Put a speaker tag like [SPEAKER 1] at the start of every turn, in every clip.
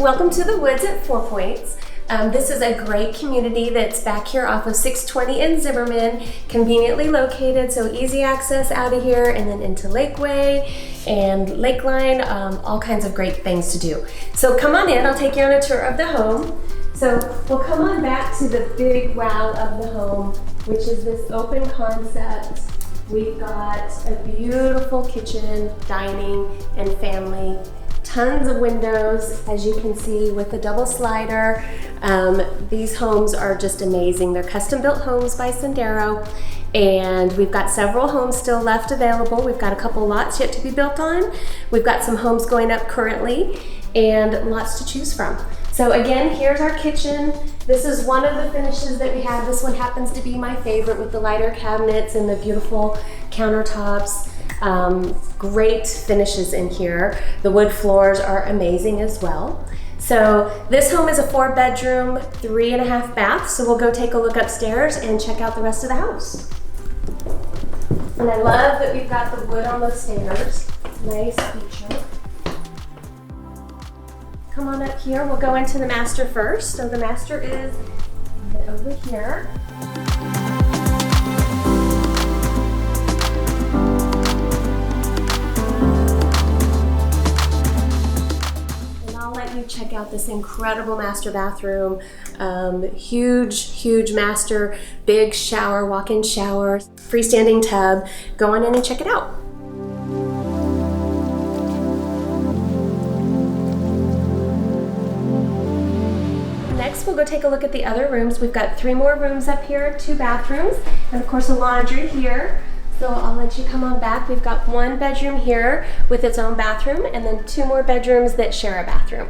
[SPEAKER 1] Welcome to the Woods at 4 Points. This is a great community that's back here off of 620 in Zimmerman, conveniently located, so easy access out of here and then into Lakeway and Lakeline, all kinds of great things to do. So come on in, I'll take you on a tour of the home. So we'll come on back to the big wow of the home, which is this open concept. We've got a beautiful kitchen, dining, and family. Tons of windows, as you can see, with the double slider. These homes are just amazing. They're custom built homes by Sendero, and we've got several homes still left available. We've got a couple lots yet to be built on. We've got some homes going up currently and lots to choose from. So again, here's our kitchen. This is one of the finishes that we have. This one happens to be my favorite with the lighter cabinets and the beautiful countertops. Great finishes in here. The wood floors are amazing as well. So this home is a 4-bedroom, 3.5 baths. So we'll go take a look upstairs and check out the rest of the house. And I love that we've got the wood on the stairs. Nice feature. Come on up here. We'll go into the master first. So the master is over here. Check out this incredible master bathroom. Huge master, big shower, walk-in shower, freestanding tub. Go on in and check it out. Next, we'll go take a look at the other rooms. We've got 3 more rooms up here, 2 bathrooms, and of course a laundry here. So I'll let you come on back. We've got 1 bedroom here with its own bathroom, and then 2 more bedrooms that share a bathroom.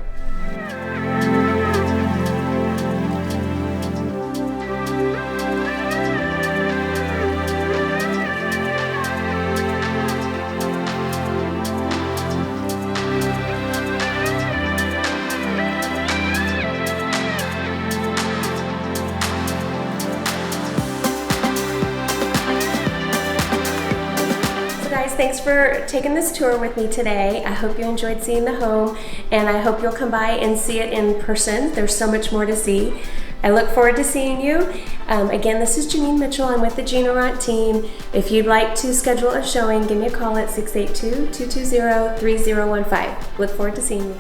[SPEAKER 1] Guys, thanks for taking this tour with me today. I hope you enjoyed seeing the home, and I hope you'll come by and see it in person. There's so much more to see. I look forward to seeing you. Again, this is Janine Mitchell. I'm with the Arant team. If you'd like to schedule a showing, give me a call at 682-220-3015. Look forward to seeing you.